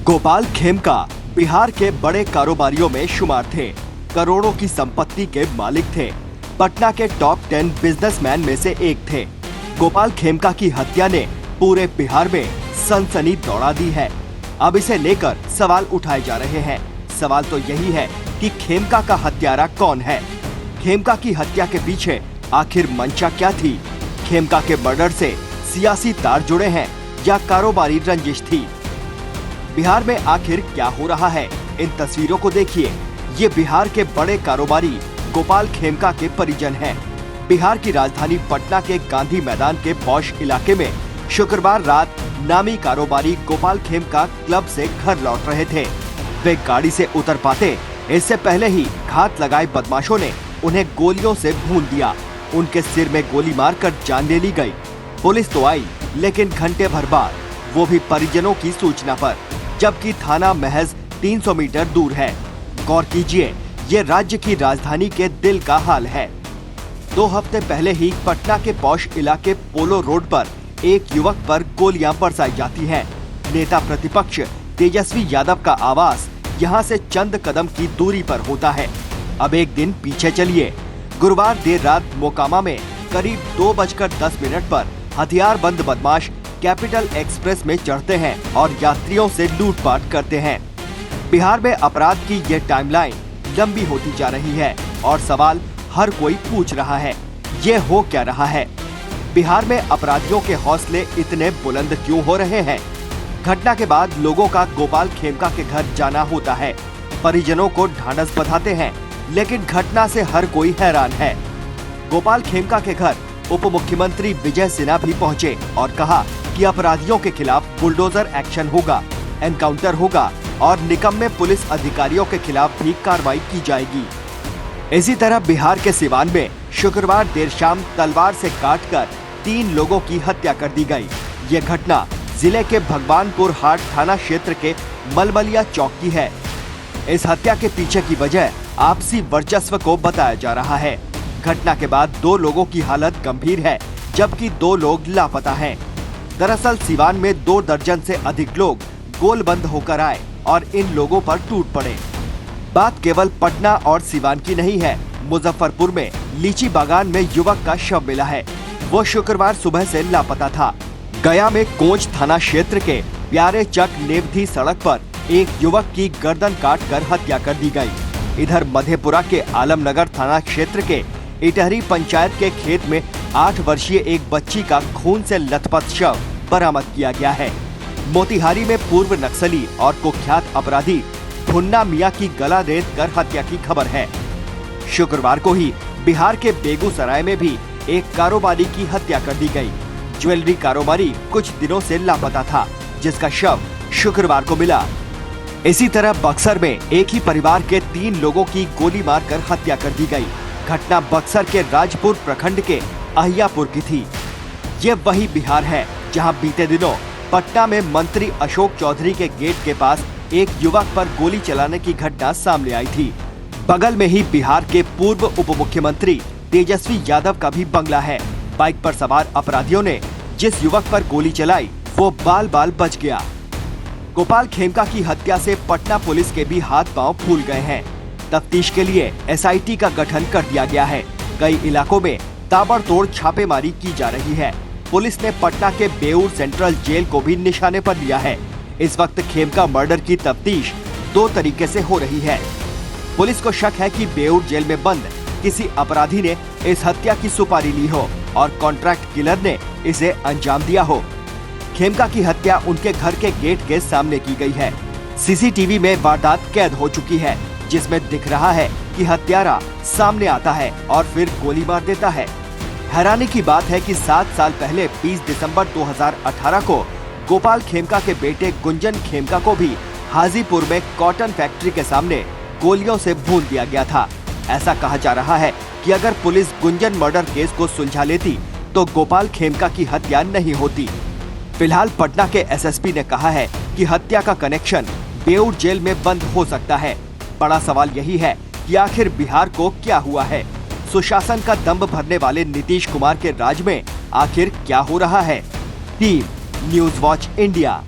गोपाल खेमका बिहार के बड़े कारोबारियों में शुमार थे। करोड़ों की संपत्ति के मालिक थे। पटना के टॉप 10 बिजनेसमैन में से एक थे। गोपाल खेमका की हत्या ने पूरे बिहार में सनसनी दौड़ा दी है। अब इसे लेकर सवाल उठाए जा रहे हैं। सवाल तो यही है कि खेमका का हत्यारा कौन है? खेमका की हत्या के पीछे आखिर मंशा क्या थी? खेमका के मर्डर से सियासी तार जुड़े हैं या कारोबारी रंजिश थी? बिहार में आखिर क्या हो रहा है? इन तस्वीरों को देखिए। ये बिहार के बड़े कारोबारी गोपाल खेमका के परिजन हैं। बिहार की राजधानी पटना के गांधी मैदान के पॉश इलाके में शुक्रवार रात नामी कारोबारी गोपाल खेमका क्लब से घर लौट रहे थे। वे गाड़ी से उतर पाते इससे पहले ही घात लगाए बदमाशों ने उन्हें गोलियों से भून दिया। उनके सिर में गोली मारकर जान ले ली गई। पुलिस तो आई, लेकिन घंटे भर बाद, वो भी परिजनों की सूचना पर, जबकि थाना महज 300 मीटर दूर है। गौर कीजिए, ये राज्य की राजधानी के दिल का हाल है। 2 हफ्ते पहले ही पटना के पॉश इलाके पोलो रोड पर एक युवक पर गोलियां बरसाई जाती हैं। नेता प्रतिपक्ष तेजस्वी यादव का आवास यहां से चंद कदम की दूरी पर होता है। अब एक दिन पीछे चलिए। गुरुवार देर रात मोकामा में करीब 2:10 पर हथियारबंद बदमाश कैपिटल एक्सप्रेस में चढ़ते हैं और यात्रियों से लूटपाट करते हैं। बिहार में अपराध की ये टाइमलाइन लंबी होती जा रही है और सवाल हर कोई पूछ रहा है, ये हो क्या रहा है? बिहार में अपराधियों के हौसले इतने बुलंद क्यों हो रहे हैं? घटना के बाद लोगों का गोपाल खेमका के घर जाना होता है। परिजनों को ढांढस बंधाते हैं, लेकिन घटना से हर कोई हैरान है। गोपाल खेमका के घर उप मुख्यमंत्री विजय सिन्हा भी पहुंचे और कहा कि अपराधियों के खिलाफ बुलडोजर एक्शन होगा, एनकाउंटर होगा और निकम्मे पुलिस अधिकारियों के खिलाफ भी कार्रवाई की जाएगी। इसी तरह बिहार के सिवान में शुक्रवार देर शाम तलवार से काटकर 3 लोगों की हत्या कर दी गई। ये घटना जिले के भगवानपुर हाट थाना क्षेत्र के मलमलिया चौक की है। इस हत्या के पीछे की वजह आपसी वर्चस्व को बताया जा रहा है। घटना के बाद 2 लोगों की हालत गंभीर है, जबकि 2 लोग लापता हैं। दरअसल सिवान में 2 दर्जन से अधिक लोग गोलबंद होकर आए और इन लोगों पर टूट पड़े। बात केवल पटना और सिवान की नहीं है। मुजफ्फरपुर में लीची बागान में युवक का शव मिला है। वो शुक्रवार सुबह से लापता था। गया में कोंच थाना क्षेत्र के प्यारे चक नेवधी सड़क पर एक युवक की गर्दन काटकर हत्या कर दी गई। इधर मधेपुरा के आलमनगर थाना क्षेत्र के इटहरी पंचायत के खेत में 8 वर्षीय एक बच्ची का खून से लथपथ शव बरामद किया गया है। मोतिहारी में पूर्व नक्सली और कुख्यात अपराधी भुन्ना मियां की गला रेत कर हत्या की खबर है। शुक्रवार को ही बिहार के बेगूसराय में भी एक कारोबारी की हत्या कर दी गई। ज्वेलरी कारोबारी कुछ दिनों से लापता था, जिसका शव शुक्रवार को मिला। इसी तरह बक्सर में एक ही परिवार के 3 लोगों की गोली मारकर हत्या कर दी गई। घटना बक्सर के राजपुर प्रखंड के अहियापुर की थी। ये वही बिहार है जहां बीते दिनों पटना में मंत्री अशोक चौधरी के गेट के पास एक युवक पर गोली चलाने की घटना सामने आई थी। बगल में ही बिहार के पूर्व उप मुख्यमंत्री तेजस्वी यादव का भी बंगला है। बाइक पर सवार अपराधियों ने जिस युवक पर गोली चलाई, वो बाल बाल बच गया। गोपाल खेमका की हत्या से पटना पुलिस के भी हाथ पांव फूल गए हैं। तफ्तीश के लिए SIT का गठन कर दिया गया है। कई इलाकों में ताबड़तोड़ छापेमारी की जा रही है। पुलिस ने पटना के बेऊर सेंट्रल जेल को भी निशाने पर लिया है। इस वक्त खेमका मर्डर की तफ्तीश 2 तरीके से हो रही है। पुलिस को शक है कि बेऊर जेल में बंद किसी अपराधी ने इस हत्या की सुपारी ली हो और कॉन्ट्रैक्ट किलर ने इसे अंजाम दिया हो। खेमका की हत्या उनके घर के गेट के सामने की गई है। CCTV में वारदात कैद हो चुकी है, जिसमें दिख रहा है कि हत्यारा सामने आता है और फिर गोली मार देता है। हैरानी की बात है कि 7 साल पहले 20 दिसंबर 2018 को गोपाल खेमका के बेटे गुंजन खेमका को भी हाजीपुर में कॉटन फैक्ट्री के सामने गोलियों से भून दिया गया था। ऐसा कहा जा रहा है कि अगर पुलिस गुंजन मर्डर केस को सुलझा लेती तो गोपाल खेमका की हत्या नहीं होती। फिलहाल पटना के SSP ने कहा है कि हत्या का कनेक्शन बेऊर जेल में बंद हो सकता है। बड़ा सवाल यही है कि आखिर बिहार को क्या हुआ है? सुशासन का दंभ भरने वाले नीतीश कुमार के राज में आखिर क्या हो रहा है? Team news watch India.